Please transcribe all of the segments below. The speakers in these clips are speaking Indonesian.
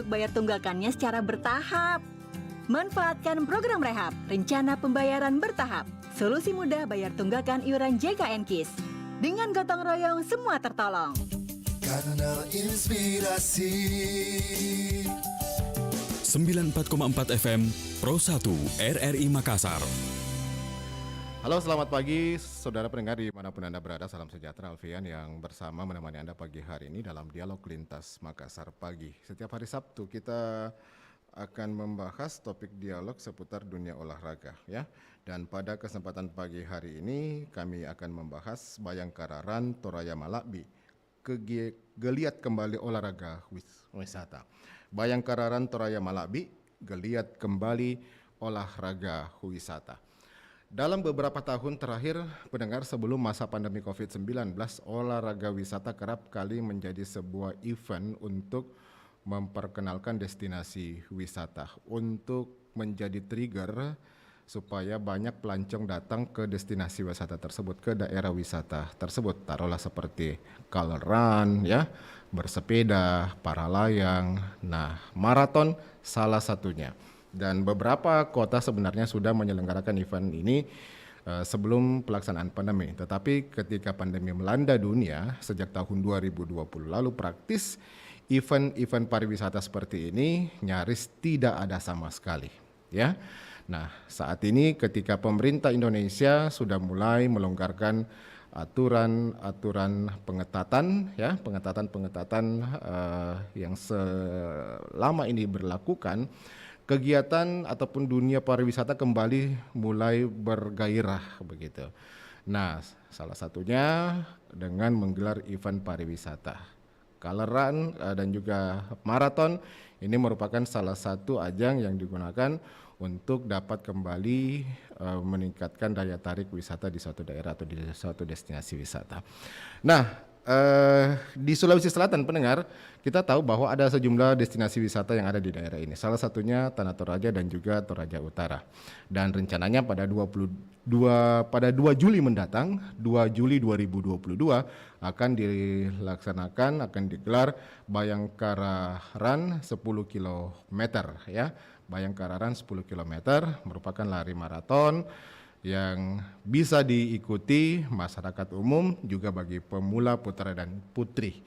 untuk bayar tunggakannya secara bertahap. Manfaatkan program Rehab, rencana pembayaran bertahap. Solusi mudah bayar tunggakan iuran JKN KIS. Dengan gotong royong, semua tertolong. Kanal Inspirasi 94,4 FM Pro 1 RRI Makassar. Halo, selamat pagi saudara pendengar dimanapun Anda berada. Salam sejahtera, Alfian yang bersama menemani Anda pagi hari ini dalam Dialog Lintas Makassar Pagi. Setiap hari Sabtu kita akan membahas topik dialog seputar dunia olahraga, ya. Dan pada kesempatan pagi hari ini kami akan membahas Bayangkara Run Toraya Malakbi, geliat kembali olahraga wisata. Bayangkara Run Toraya Malakbi, geliat kembali olahraga wisata. Dalam beberapa tahun terakhir, pendengar, sebelum masa pandemi COVID-19, olahraga wisata kerap kali menjadi sebuah event untuk memperkenalkan destinasi wisata, untuk menjadi trigger supaya banyak pelancong datang ke destinasi wisata tersebut, ke daerah wisata tersebut. Taruhlah seperti color run, ya, bersepeda, para layang, nah maraton salah satunya. Dan beberapa kota sebenarnya sudah menyelenggarakan event ini sebelum pelaksanaan pandemi. Tetapi ketika pandemi melanda dunia sejak tahun 2020 lalu, praktis event-event pariwisata seperti ini nyaris tidak ada sama sekali, ya. Nah, saat ini ketika pemerintah Indonesia sudah mulai melonggarkan aturan-aturan pengetatan, ya, pengetatan yang selama ini berlakukan, kegiatan ataupun dunia pariwisata kembali mulai bergairah begitu. Nah, salah satunya dengan menggelar event pariwisata. Color Run dan juga maraton ini merupakan salah satu ajang yang digunakan untuk dapat kembali meningkatkan daya tarik wisata di suatu daerah atau di suatu destinasi wisata. Nah, di Sulawesi Selatan, pendengar, kita tahu bahwa ada sejumlah destinasi wisata yang ada di daerah ini. Salah satunya Tanah Toraja dan juga Toraja Utara. Dan rencananya pada 2 Juli mendatang, 2 Juli 2022 akan digelar Bayangkara Run 10 km, ya. Bayangkara Run 10 km merupakan lari maraton yang bisa diikuti masyarakat umum juga bagi pemula, putra dan putri.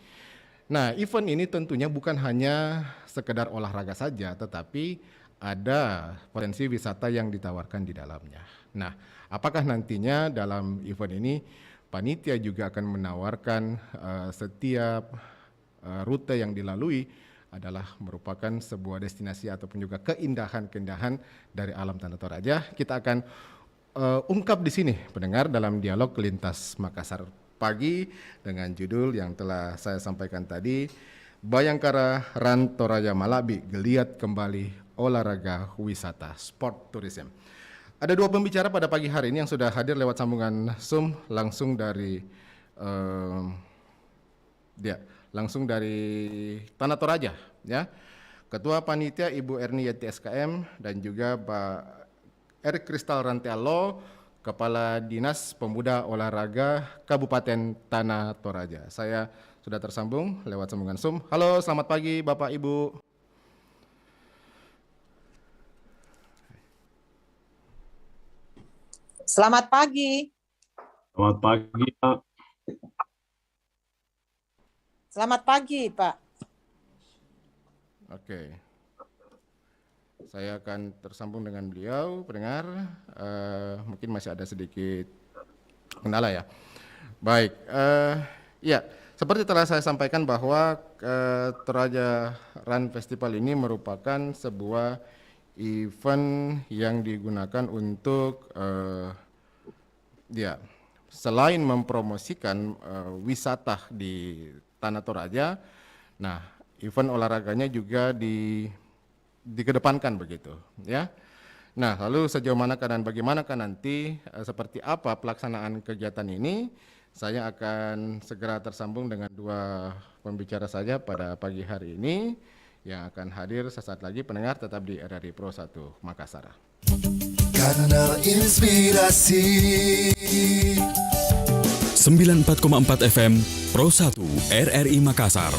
Nah, event ini tentunya bukan hanya sekedar olahraga saja, tetapi ada potensi wisata yang ditawarkan di dalamnya. Nah, apakah nantinya dalam event ini panitia juga akan menawarkan setiap rute yang dilalui adalah merupakan sebuah destinasi ataupun juga keindahan-keindahan dari alam Tanah Toraja. Kita akan ungkap di sini, pendengar, dalam Dialog Lintas Makassar Pagi dengan judul yang telah saya sampaikan tadi, Bayangkara Run Toraya Malakbi, geliat kembali olahraga wisata, sport tourism. Ada dua pembicara pada pagi hari ini yang sudah hadir lewat sambungan Zoom langsung dari Tanah Toraja, ya. Ketua Panitia Ibu Erni Yati SKM dan juga Pak Erik Kristal Rantialo, Kepala Dinas Pemuda Olahraga Kabupaten Tanah Toraja. Saya sudah tersambung lewat sambungan Zoom. Halo, selamat pagi Bapak Ibu. Selamat pagi. Selamat pagi, Pak. Selamat pagi, Pak. Oke. Saya akan tersambung dengan beliau, pendengar. Mungkin masih ada sedikit kendala, ya. Baik, ya, seperti telah saya sampaikan bahwa Toraja Run Festival ini merupakan sebuah event yang digunakan untuk selain mempromosikan wisata di Tanah Toraja, nah event olahraganya juga dikedepankan begitu, ya. Nah, lalu sejauh manakah dan bagaimanakah nanti seperti apa pelaksanaan kegiatan ini? Saya akan segera tersambung dengan dua pembicara saja pada pagi hari ini yang akan hadir sesaat lagi. Pendengar tetap di RRI Pro 1 Makassar. Kanal Inspirasi 94,4 FM Pro 1 RRI Makassar.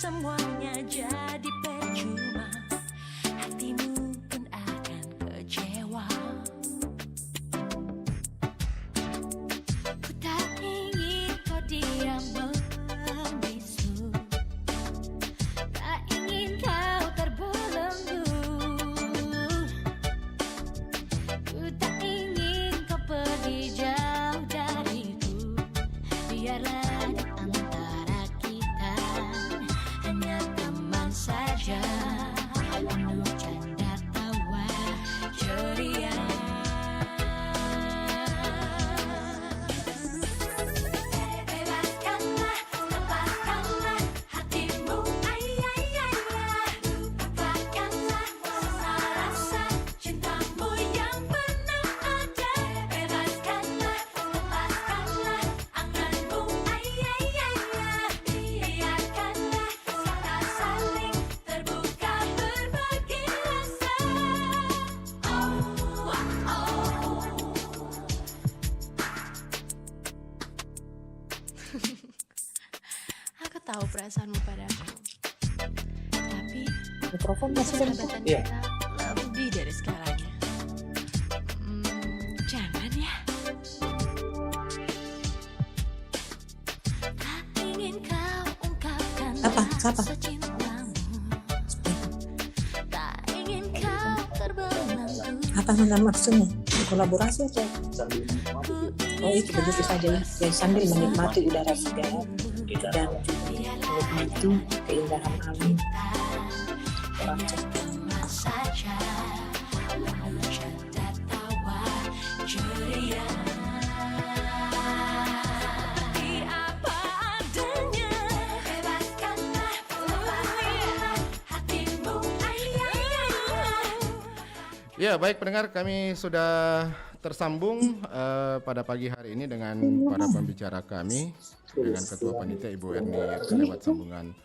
semuanya jadi percuma, hatimu pun akan kecewa. Ku tak ingin kau diam membisu, tak ingin kau terbelenggu. Ku tak ingin kau pergi jauh dariku, biarlah di antara kita hanya teman saja, penuh canda tawa ceria. Bebaskanlah, lepaskanlah hatimu, ay ay ay ay. Lupakanlah semua rasa cintamu yang pernah ada. Bebaskanlah, lepaskanlah anganmu, ay ay ay ay. Biarkanlah kita saling terbuka berbagi rasa. Oh, oh. Aku tahu perasaanmu padaku, tapi Mikrofon masih persahabatan Iya. kita lebih dari segalanya. Jangan ya. Tak ingin kau ungkapkan Apa? rasa cintamu, tak ingin kau terbelenggu. Apa maksudnya? Kolaborasi atau? Oh itu begitu saja ya. Ya, sambil menikmati udara segar dan menikmati keindahan alam. Orang cerdas. Teman saja, penuh canda tawa ceria. Seperti apa adanya, bebaskanlah, lepaskanlah hatimu, ay ay ay. Ya, baik pendengar, kami sudah tersambung pada pagi hari ini dengan para pembicara kami, dengan Ketua Panitia Ibu Erni lewat sambungan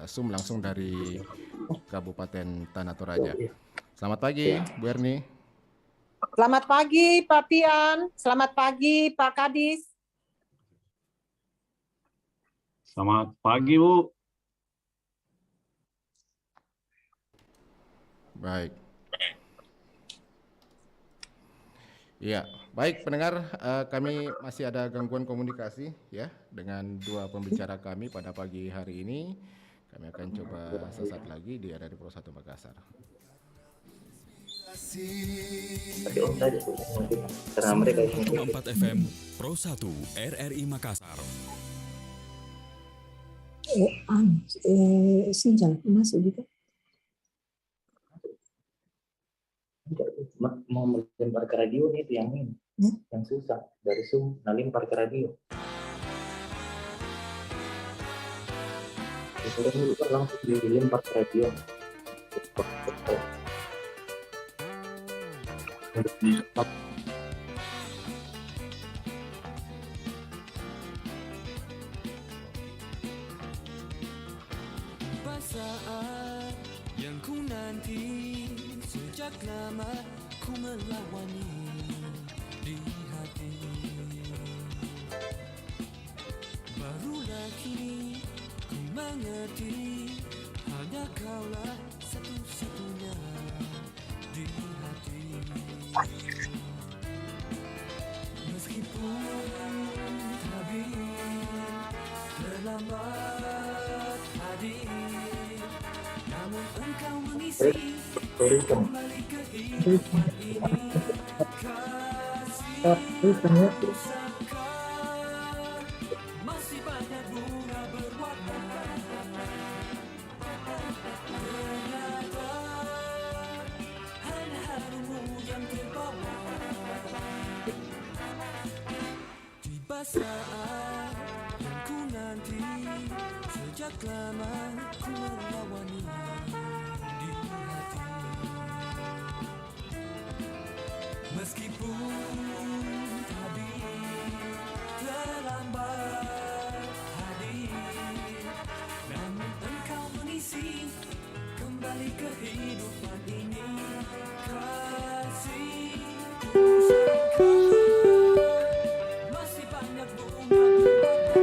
Zoom langsung dari Kabupaten Tanah Toraja. Selamat pagi, Bu Erni. Selamat pagi Pak Pian, selamat pagi Pak Kadis. Selamat pagi, Bu. Baik. Ya, baik pendengar, kami masih ada gangguan komunikasi ya dengan dua pembicara kami pada pagi hari ini. Kami akan coba sesaat lagi di RRI Pro 1 Makassar. Karena mereka 4 FM Pro 1 RRI Makassar. Sinjal masuk gitu. mau melempar ke radio nih itu yang ini yang susah dari Zoom lempar ke radio. Itu langsung dilempar ke radio. Saat yang ku nanti sejak lama ku melawani di hati, barulah kini ku mengerti hanya kaulah satu-satunya di hati. Meskipun tabir terlambat hadir, namun engkau mengisi kembali kehidupan ini. Kasih sangkar masih banyak bunga berwarna, ternyata hanya harummu yang terbawa. Tiba saat yang ku nanti sejak lama ku melawani di hati. Meskipun tadi terlambat hadir, namun engkau mengisi kembali kehidupan ini. Kasihku sangkar masih banyak bunga berwarna,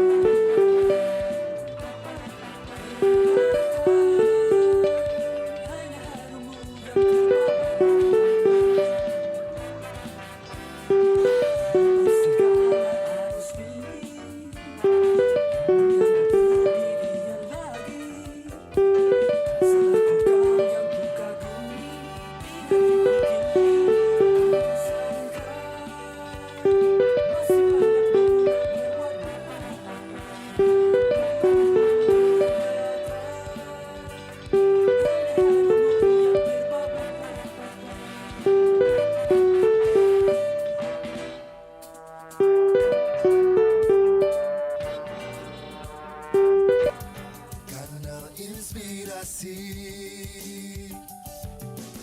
Inspirasi.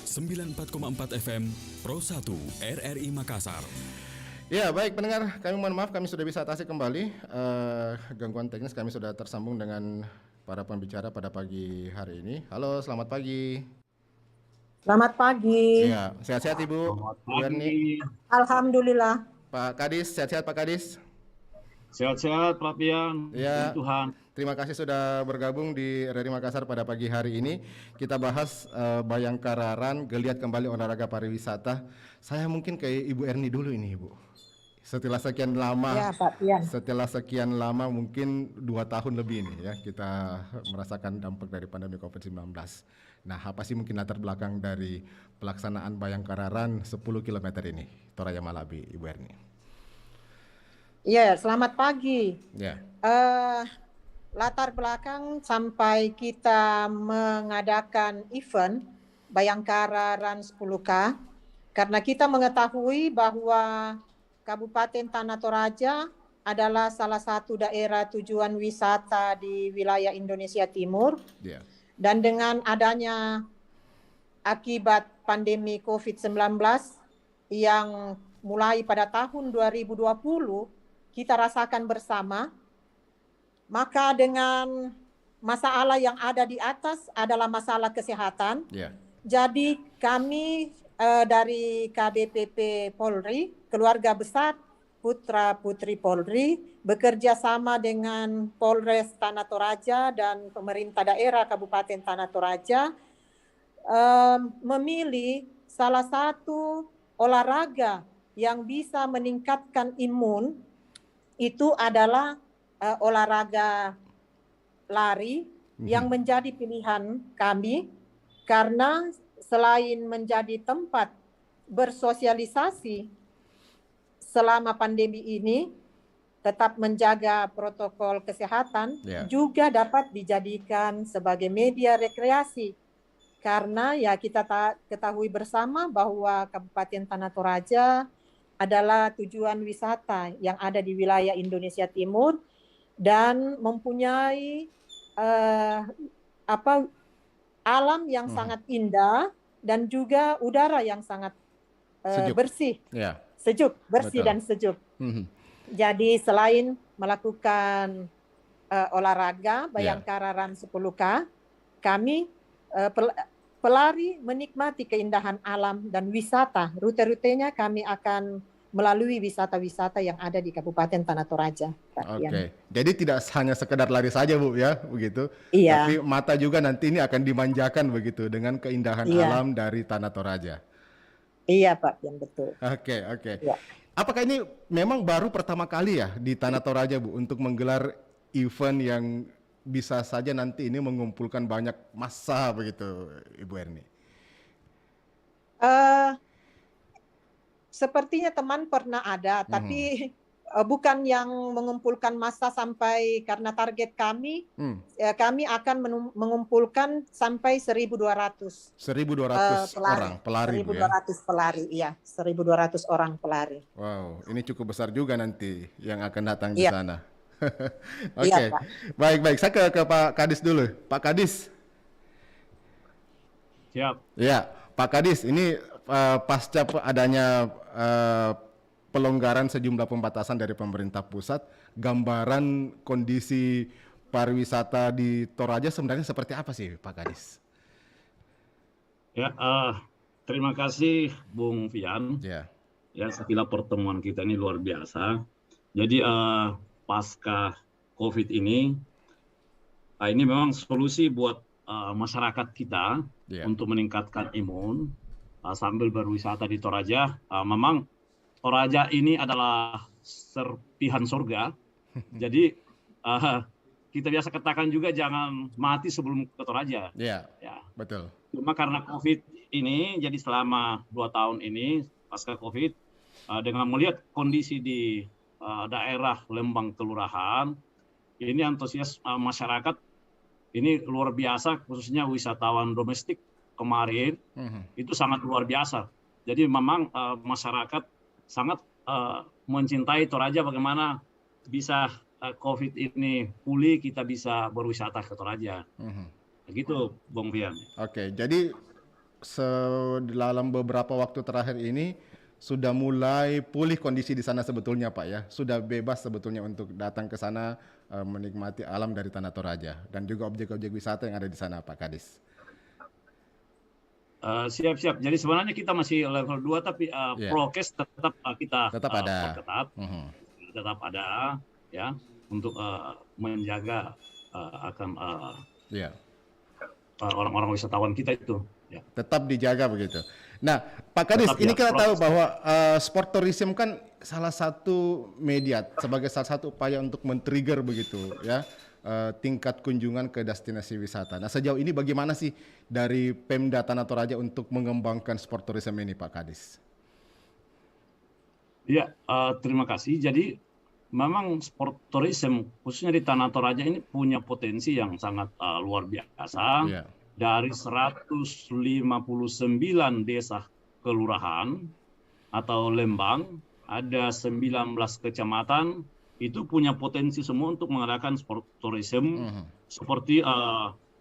94,4 FM Pro 1 RRI Makassar. Ya, baik pendengar, kami mohon maaf kami sudah bisa atasi kembali gangguan teknis. Kami sudah tersambung dengan para pembicara pada pagi hari ini. Halo, selamat pagi. Selamat pagi. Ya, sehat-sehat Ibu. Selamat Bu Erni. pagi. Alhamdulillah. Pak Kadis, sehat-sehat Pak Kadis. Sehat-sehat Pak Pian. Ya. Puji Tuhan. Terima kasih sudah bergabung di RRI Makassar pada pagi hari ini. Kita bahas Bayangkara Run, geliat kembali olahraga pariwisata. Saya mungkin ke Ibu Erni dulu ini Ibu. Setelah sekian lama, Ya, Pak Pian. setelah sekian lama mungkin 2 tahun lebih ini ya kita merasakan dampak dari pandemi COVID-19. Nah, apa sih mungkin latar belakang dari pelaksanaan Bayangkara Run 10 km ini, Toraja Malabi, Ibu Erni? Ya, selamat pagi. Ya, Latar belakang sampai kita mengadakan event Bayangkara Run 10K karena kita mengetahui bahwa Kabupaten Tanah Toraja adalah salah satu daerah tujuan wisata di wilayah Indonesia Timur. ya, Dan dengan adanya akibat pandemi COVID-19 yang mulai pada tahun 2020 kita rasakan bersama, maka dengan masalah yang ada di atas adalah masalah kesehatan. ya, Jadi kami dari KBPP Polri, keluarga besar Putra Putri Polri, bekerja sama dengan Polres Tanah Toraja dan pemerintah daerah Kabupaten Tanah Toraja memilih salah satu olahraga yang bisa meningkatkan imun itu adalah olahraga lari yang menjadi pilihan kami karena selain menjadi tempat bersosialisasi selama pandemi ini, tetap menjaga protokol kesehatan, Ya. juga dapat dijadikan sebagai media rekreasi. Karena ya kita ketahui bersama bahwa Kabupaten Tanah Toraja adalah tujuan wisata yang ada di wilayah Indonesia Timur dan mempunyai alam yang sangat indah dan juga udara yang sangat Sejuk. bersih, ya. sejuk, bersih Betul. dan sejuk. Mhm. Jadi selain melakukan olahraga Bayangkara Run 10K, kami pelari menikmati keindahan alam dan wisata. Rute-rutenya kami akan melalui wisata-wisata yang ada di Kabupaten Tanah Toraja. Pak Oke, Ian. jadi tidak hanya sekedar lari saja Bu ya, begitu. Iya. Tapi mata juga nanti ini akan dimanjakan begitu dengan keindahan Iya. alam dari Tanah Toraja. Iya Pak Ian, betul. Oke. Ya. Apakah ini memang baru pertama kali ya di Tanah Toraja Bu untuk menggelar event yang bisa saja nanti ini mengumpulkan banyak massa begitu, Ibu Erni? Sepertinya teman pernah ada, tapi bukan yang mengumpulkan massa sampai karena target kami, kami akan mengumpulkan sampai 1.200 1.200 orang pelari Bu ya. 1.200 pelari, iya, 1.200 orang pelari. Wow, ini cukup besar juga nanti yang akan datang di Iya. sana. Oke, Iya, Pak. baik. Saya ke Pak Kadis dulu. Pak Kadis. Siap. Ya, Pak Kadis, ini pasca adanya pelonggaran sejumlah pembatasan dari pemerintah pusat, gambaran kondisi pariwisata di Toraja sebenarnya seperti apa sih, Pak Kadis? Ya, terima kasih Bung Fian. Ya, Ya, setelah pertemuan kita ini luar biasa. Jadi pasca COVID ini memang solusi buat masyarakat kita ya, untuk meningkatkan imun sambil berwisata di Toraja. Memang Toraja ini adalah serpihan surga. Jadi kita biasa katakan juga jangan mati sebelum ke Toraja. ya, Ya. betul. Cuma karena COVID ini, jadi selama 2 tahun ini pasca COVID, dengan melihat kondisi di daerah Lembang Kelurahan, ini antusias masyarakat ini luar biasa, khususnya wisatawan domestik kemarin itu sangat luar biasa. Jadi memang masyarakat sangat mencintai Toraja, bagaimana bisa COVID ini pulih, kita bisa berwisata ke Toraja. Gitu, Bung Fian. Oke, jadi dalam beberapa waktu terakhir ini sudah mulai pulih kondisi di sana sebetulnya Pak ya. Sudah bebas sebetulnya untuk datang ke sana menikmati alam dari Tanah Toraja dan juga objek-objek wisata yang ada di sana Pak Kadis. Siap. Jadi sebenarnya kita masih level 2 tapi Iya. prokes tetap kita Tetap ada. perketat, tetap ada ya untuk menjaga akan Iya. orang-orang wisatawan kita itu. Ya. Tetap dijaga begitu. Nah, Pak Kadis, Tetap ini ya, kita tahu prokes. bahwa sport tourism kan salah satu media sebagai salah satu upaya untuk men-trigger begitu ya tingkat kunjungan ke destinasi wisata. Nah, sejauh ini bagaimana sih dari Pemda Tanah Toraja untuk mengembangkan sport tourism ini, Pak Kadis? Iya, terima kasih. Jadi memang sport tourism khususnya di Tanah Toraja ini punya potensi yang sangat luar biasa. Iya. Dari 159 desa kelurahan atau lembang, ada 19 kecamatan itu punya potensi semua untuk mengadakan sport tourism seperti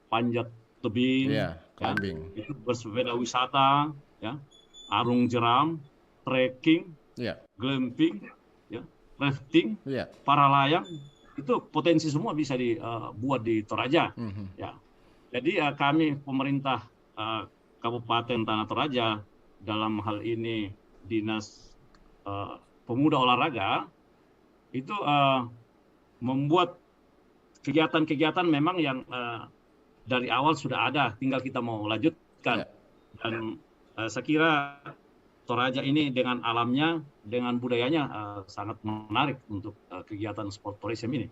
panjat tebing, Iya, climbing. itu bersepeda wisata, ya, arung jeram, trekking, Iya. glamping, ya, rafting, Iya. para layang, itu potensi semua bisa dibuat di Toraja. Ya. Jadi kami pemerintah Kabupaten Tanah Toraja dalam hal ini Dinas Pemuda Olahraga itu membuat kegiatan-kegiatan memang yang dari awal sudah ada, tinggal kita mau lanjutkan. Dan saya kira Toraja ini dengan alamnya, dengan budayanya sangat menarik untuk kegiatan sport tourism ini.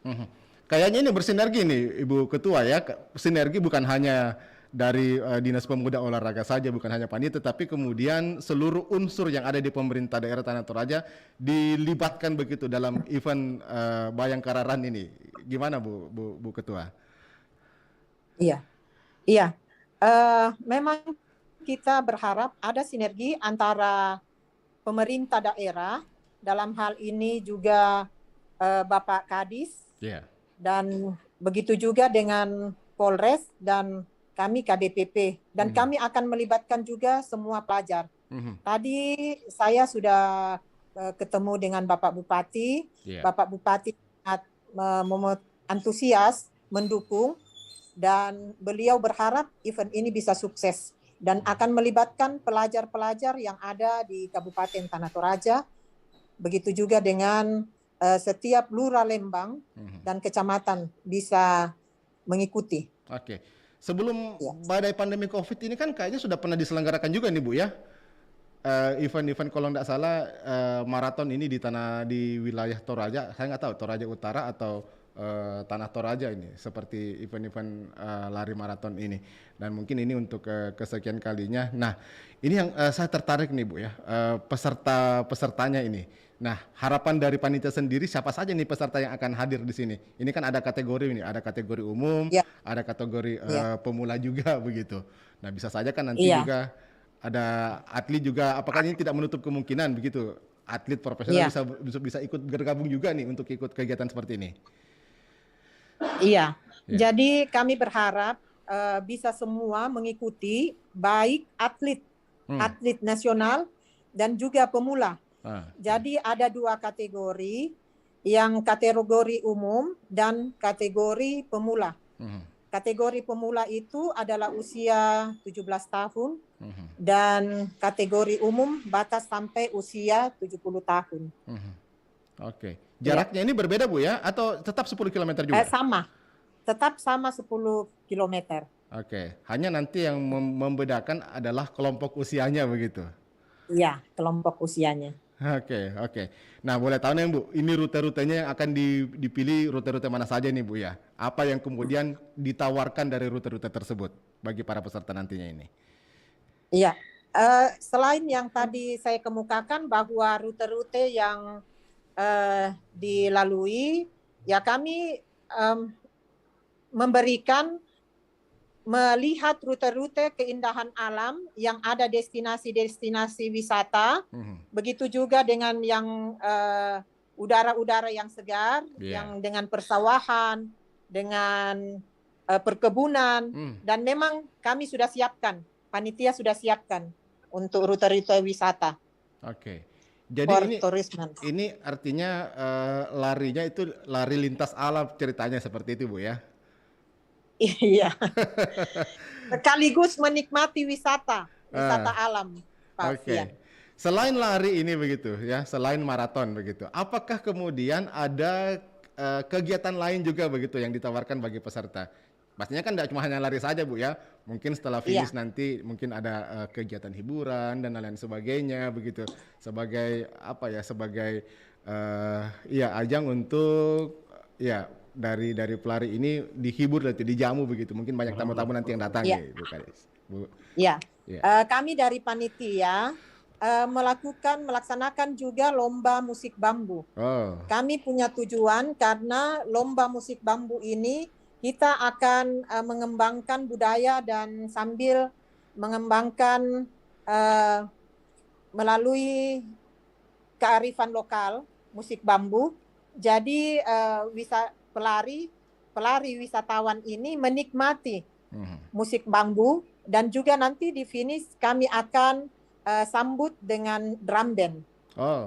Kayaknya ini bersinergi nih Ibu Ketua ya. Sinergi bukan hanya dari Dinas Pemuda Olahraga saja, bukan hanya panitia, tetapi kemudian seluruh unsur yang ada di pemerintah daerah Tanah Toraja dilibatkan begitu dalam event Bayangkara Run ini. Gimana Bu Ketua? Iya. Memang kita berharap ada sinergi antara pemerintah daerah, dalam hal ini juga Bapak Kadis, Iya. dan begitu juga dengan Polres dan kami KDPP, dan kami akan melibatkan juga semua pelajar. Tadi saya sudah ketemu dengan Bapak Bupati. Iya. Bapak Bupati sangat antusias mendukung, dan beliau berharap event ini bisa sukses dan akan melibatkan pelajar-pelajar yang ada di Kabupaten Tanah Toraja. Begitu juga dengan setiap lurah Lembang dan kecamatan bisa mengikuti. Oke. Sebelum badai pandemi COVID ini kan kayaknya sudah pernah diselenggarakan juga nih Bu ya. Event-event kalau nggak salah maraton ini di wilayah Toraja. Saya nggak tahu Toraja Utara atau Tanah Toraja ini, seperti event-event lari maraton ini. Dan mungkin ini untuk kesekian kalinya. Nah, ini yang saya tertarik nih Bu ya, pesertanya ini. Nah, harapan dari panitia sendiri siapa saja nih peserta yang akan hadir di sini? Ini kan ada kategori ini, ada kategori umum, ada kategori pemula juga begitu. Nah, bisa saja kan nanti juga ada atlet juga. Apakah ini tidak menutup kemungkinan begitu atlet profesional bisa ikut bergabung juga nih untuk ikut kegiatan seperti ini? Iya. Jadi kami berharap bisa semua mengikuti, baik atlet nasional dan juga pemula. Jadi ada 2 kategori, yang kategori umum dan kategori pemula. Kategori pemula itu adalah usia 17 tahun dan kategori umum batas sampai usia 70 tahun. Oke. Jaraknya ini berbeda Bu ya, atau tetap 10 km juga? Sama. Tetap sama 10 km. Oke. Hanya nanti yang membedakan adalah kelompok usianya begitu? Iya, kelompok usianya. Oke. Nah, boleh tahu nih Bu, ini rute-rutenya yang akan dipilih rute-rute mana saja nih Bu ya? Apa yang kemudian ditawarkan dari rute-rute tersebut bagi para peserta nantinya ini? Iya, selain yang tadi saya kemukakan bahwa rute-rute yang dilalui, ya kami melihat rute-rute keindahan alam yang ada destinasi-destinasi wisata, begitu juga dengan yang udara-udara yang segar, yang dengan persawahan, dengan perkebunan, Hmm. dan memang kami sudah siapkan, panitia sudah siapkan untuk rute-rute wisata Oke. Jadi for ini tourism. ini artinya larinya itu lari lintas alam ceritanya seperti itu Bu ya. Iya, sekaligus menikmati wisata alam, Pak Oke. Fian. Selain lari ini begitu ya, selain maraton begitu. Apakah kemudian ada kegiatan lain juga begitu yang ditawarkan bagi peserta? Pastinya kan tidak cuma hanya lari saja Bu ya. Mungkin setelah finish nanti mungkin ada kegiatan hiburan dan lain sebagainya begitu. Sebagai apa ya? Sebagai ya ajang untuk ya dari pelari ini dihibur nanti dijamu begitu. Mungkin banyak tamu-tamu nanti yang datang Iya. ya, Bu Kadis. Bu. Ya, Ya. kami dari panitia melaksanakan juga lomba musik bambu. Oh. Kami punya tujuan karena lomba musik bambu ini kita akan mengembangkan budaya dan sambil mengembangkan melalui kearifan lokal musik bambu. Jadi pelari wisatawan ini menikmati musik bambu, dan juga nanti di finish kami akan sambut dengan drum band. Oh.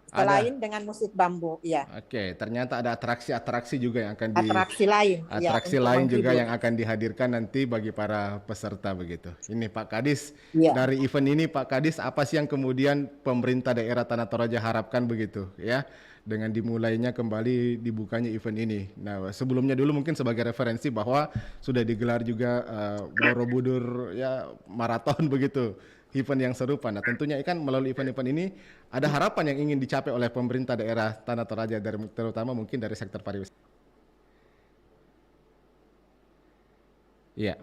Selain dengan musik bambu, ya. Oke, ternyata ada atraksi-atraksi juga yang akan Atraksi lain, ya, atraksi untuk lain juga menghibur. yang akan dihadirkan nanti bagi para peserta begitu. Ini Pak Kadis, Ya. dari event ini Pak Kadis, apa sih yang kemudian pemerintah daerah Tanah Toraja harapkan begitu ya? Dengan dimulainya kembali dibukanya event ini. Nah, sebelumnya dulu mungkin sebagai referensi bahwa sudah digelar juga Borobudur ya maraton begitu. Event yang serupa. Nah, tentunya kan melalui event-event ini ada harapan yang ingin dicapai oleh pemerintah daerah Tanah Toraja, terutama mungkin dari sektor pariwisata. Iya.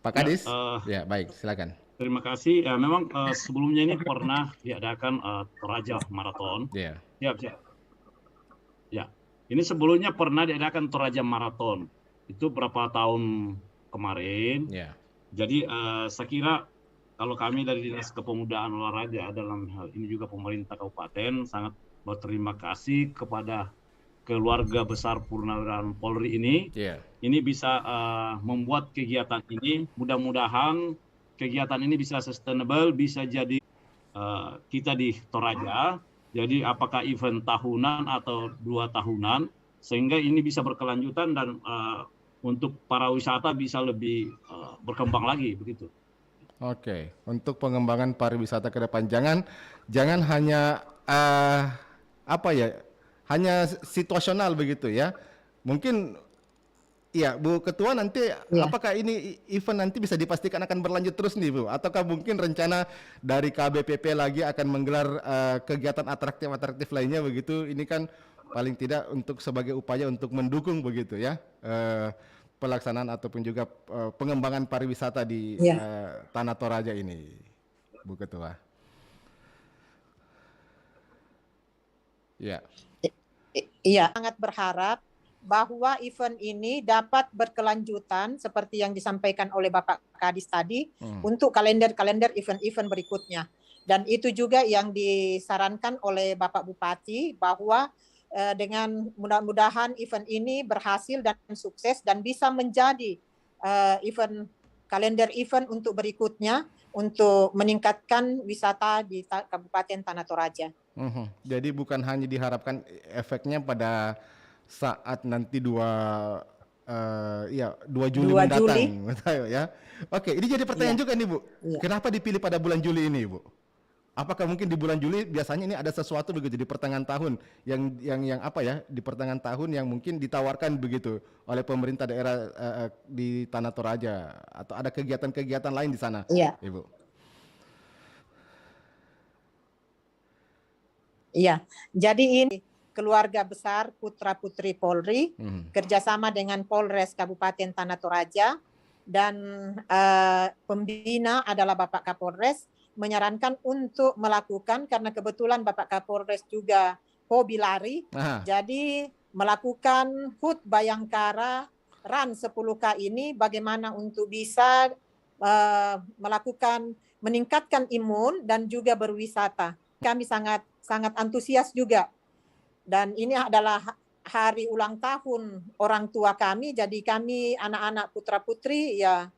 Pak Kadis? Ya, baik, silakan. Terima kasih. Ya, memang sebelumnya ini pernah diadakan Toraja Marathon. Iya. Siap. Ya, ini sebelumnya pernah diadakan Toraja Marathon. Itu berapa tahun kemarin. Iya. Jadi saya kira kalau kami dari Dinas Kepemudaan Olahraga dalam hal ini juga pemerintah kabupaten sangat berterima kasih kepada keluarga besar Purnawirawan Polri ini. Iya. Ini bisa membuat kegiatan ini, mudah-mudahan kegiatan ini bisa sustainable, bisa jadi kita di Toraja. Jadi apakah event tahunan atau 2 tahunan, sehingga ini bisa berkelanjutan dan untuk para wisata bisa lebih berkembang lagi begitu. Oke, untuk pengembangan pariwisata ke depan jangan hanya apa ya, hanya situasional begitu ya. Mungkin ya Bu Ketua nanti apakah ini event nanti bisa dipastikan akan berlanjut terus nih Bu? Ataukah mungkin rencana dari KBPP lagi akan menggelar kegiatan atraktif lainnya begitu? Ini kan paling tidak untuk sebagai upaya untuk mendukung begitu ya. Pelaksanaan ataupun juga pengembangan pariwisata di Tanah Toraja ini, Bu Ketua. Ya. Iya, sangat berharap bahwa event ini dapat berkelanjutan seperti yang disampaikan oleh Bapak Kadis tadi untuk kalender-kalender event-event berikutnya. Dan itu juga yang disarankan oleh Bapak Bupati bahwa dengan mudah-mudahan event ini berhasil dan sukses dan bisa menjadi kalender event untuk berikutnya untuk meningkatkan wisata di Kabupaten Tanah Toraja. Jadi bukan hanya diharapkan efeknya pada saat nanti 2 Juli mendatang, ya. Oke, ini jadi pertanyaan juga nih Bu. Kenapa dipilih pada bulan Juli ini Bu? Apakah mungkin di bulan Juli biasanya ini ada sesuatu begitu di pertengahan tahun yang apa ya, di pertengahan tahun yang mungkin ditawarkan begitu oleh pemerintah daerah di Tanah Toraja, atau ada kegiatan-kegiatan lain di sana, Ibu? Iya, jadi ini keluarga besar Putra Putri Polri kerjasama dengan Polres Kabupaten Tanah Toraja, dan pembina adalah Bapak Kapolres, menyarankan untuk melakukan, karena kebetulan Bapak Kapolres juga hobi lari, jadi melakukan HUT Bayangkara Run 10K ini bagaimana untuk bisa meningkatkan imun dan juga berwisata. Kami sangat antusias juga, dan ini adalah hari ulang tahun orang tua kami, jadi kami anak-anak putra-putri ya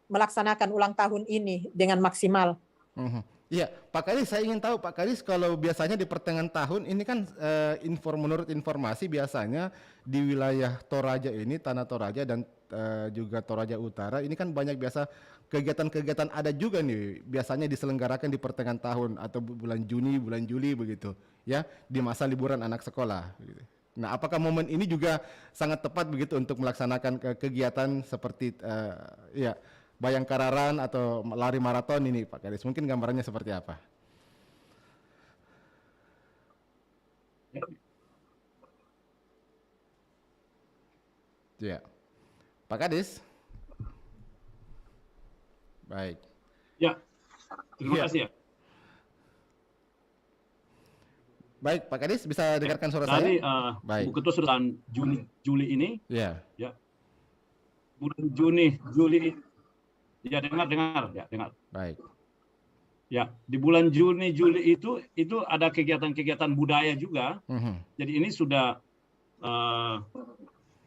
melaksanakan ulang tahun ini dengan maksimal. Iya, Pak Kadis, saya ingin tahu Pak Kadis, kalau biasanya di pertengahan tahun ini kan menurut informasi biasanya di wilayah Toraja ini, Tanah Toraja dan juga Toraja Utara ini kan banyak biasa kegiatan-kegiatan ada juga nih biasanya diselenggarakan di pertengahan tahun atau bulan Juni, bulan Juli begitu ya, di masa liburan anak sekolah gitu. Nah, apakah momen ini juga sangat tepat begitu untuk melaksanakan kegiatan seperti ya Bayangkararan atau lari maraton ini Pak Kadis? Mungkin gambarannya seperti apa? Ya, Pak Kadis. Baik. Ya, terima Iya. kasih ya. Baik, Pak Kadis bisa dengarkan suara Tadi saya? Baik. Bu Ketua sudah Juli ini, Ya. bulan Juli, ya dengar, ya dengar. Baik. Ya, di bulan Juli itu ada kegiatan-kegiatan budaya juga. Jadi ini sudah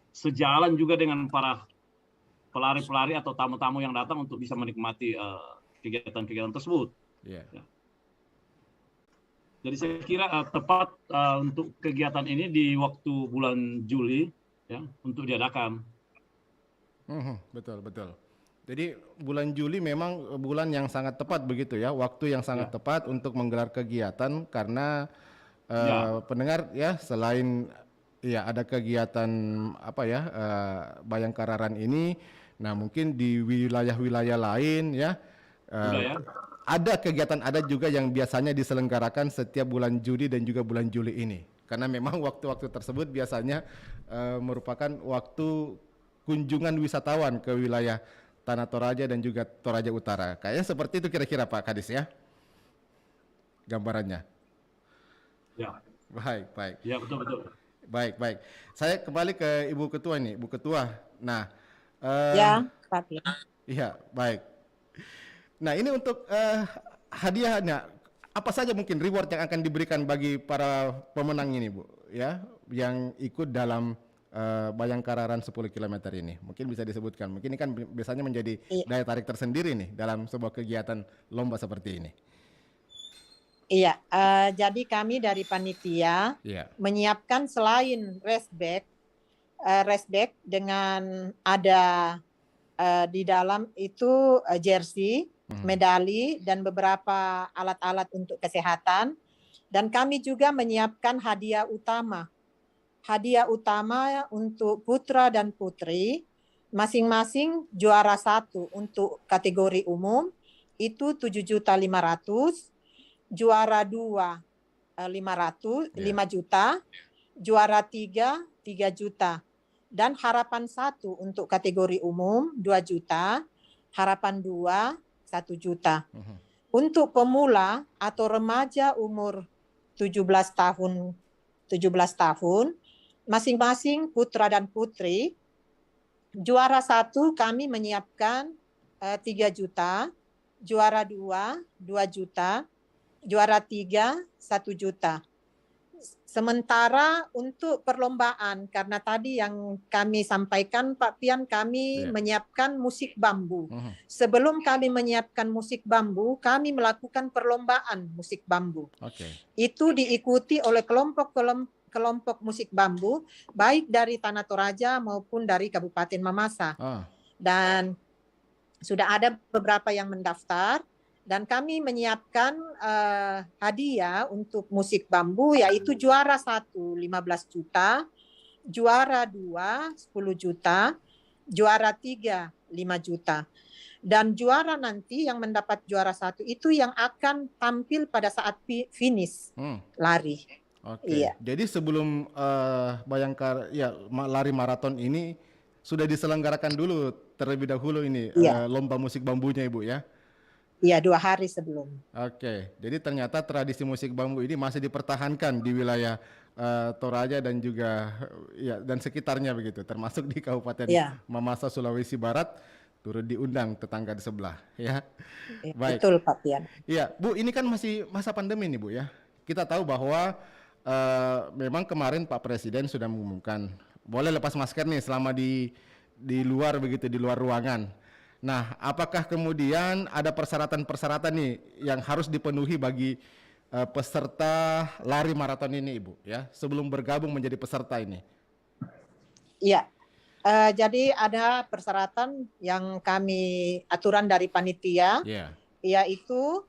sejalan juga dengan para pelari-pelari atau tamu-tamu yang datang untuk bisa menikmati kegiatan-kegiatan tersebut. Iya. Ya. Jadi saya kira tepat untuk kegiatan ini di waktu bulan Juli ya untuk diadakan. Betul, betul. Jadi bulan Juli memang bulan yang sangat tepat begitu ya, waktu yang sangat tepat untuk menggelar kegiatan karena pendengar ya, selain ya ada kegiatan apa ya Bayangkararan ini, nah mungkin di wilayah-wilayah lain ya ada kegiatan adat juga yang biasanya diselenggarakan setiap bulan Juni dan juga bulan Juli ini. Karena memang waktu-waktu tersebut biasanya merupakan waktu kunjungan wisatawan ke wilayah Tanah Toraja dan juga Toraja Utara. Kayaknya seperti itu kira-kira Pak Kadis ya, gambarannya. Ya. Baik, baik. Ya, betul. Baik, baik. Saya kembali ke Ibu Ketua nih, Bu Ketua. Nah, Ya, Pak. iya, baik. Nah, ini untuk hadiahnya apa saja mungkin reward yang akan diberikan bagi para pemenang ini, Bu, ya, yang ikut dalam Bayangkararan 10 km ini. Mungkin bisa disebutkan. Mungkin ini kan biasanya menjadi daya tarik tersendiri nih dalam sebuah kegiatan lomba seperti ini. Iya, jadi kami dari panitia menyiapkan selain race bag dengan ada di dalam itu jersey, medali dan beberapa alat-alat untuk kesehatan. Dan kami juga menyiapkan hadiah utama. Hadiah utama untuk putra dan putri, masing-masing juara 1 untuk kategori umum itu 7.500.000, juara 2 5 juta, juara 3 juta, dan harapan 1 untuk kategori umum 2 juta, harapan 2 1 juta. Untuk pemula atau remaja umur 17 tahun, masing-masing putra dan putri, juara 1 kami menyiapkan 3 juta, juara 2 juta, juara 3 1 juta. Sementara untuk perlombaan, karena tadi yang kami sampaikan Pak Pian, kami menyiapkan musik bambu. Sebelum kami menyiapkan musik bambu, kami melakukan perlombaan musik bambu. Itu diikuti oleh kelompok musik bambu, baik dari Tanah Toraja maupun dari Kabupaten Mamasa. Dan sudah ada beberapa yang mendaftar. Dan kami menyiapkan hadiah untuk musik bambu, yaitu juara 1 15 juta, juara 2 10 juta, juara 3 5 juta. Dan juara nanti yang mendapat juara 1 itu yang akan tampil pada saat finish lari. Iya. Jadi sebelum Bayangkara lari maraton ini sudah diselenggarakan dulu terlebih dahulu ini lomba musik bambunya Ibu ya? Iya, 2 hari sebelum. Jadi ternyata tradisi musik bambu ini masih dipertahankan di wilayah Toraja dan juga dan sekitarnya begitu, termasuk di Kabupaten Mamasa, Sulawesi Barat, turut diundang tetangga di sebelah ya. Baik. Betul Pak Pian. Iya, Bu, ini kan masih masa pandemi nih Bu ya. Kita tahu bahwa memang kemarin Pak Presiden sudah mengumumkan boleh lepas masker nih selama di luar begitu, di luar ruangan. Nah, apakah kemudian ada persyaratan-persyaratan nih yang harus dipenuhi bagi peserta lari maraton ini, Ibu, ya, sebelum bergabung menjadi peserta ini? Iya, jadi ada persyaratan yang kami aturan dari panitia, Iya. yaitu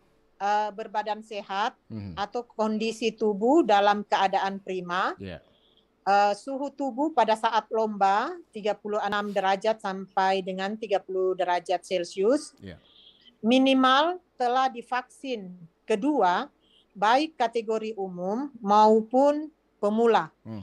berbadan sehat Mhm. atau kondisi tubuh dalam keadaan prima, Iya. suhu tubuh pada saat lomba 36 derajat sampai dengan 30 derajat Celcius, Iya. minimal telah divaksin kedua, baik kategori umum maupun pemula. Hmm.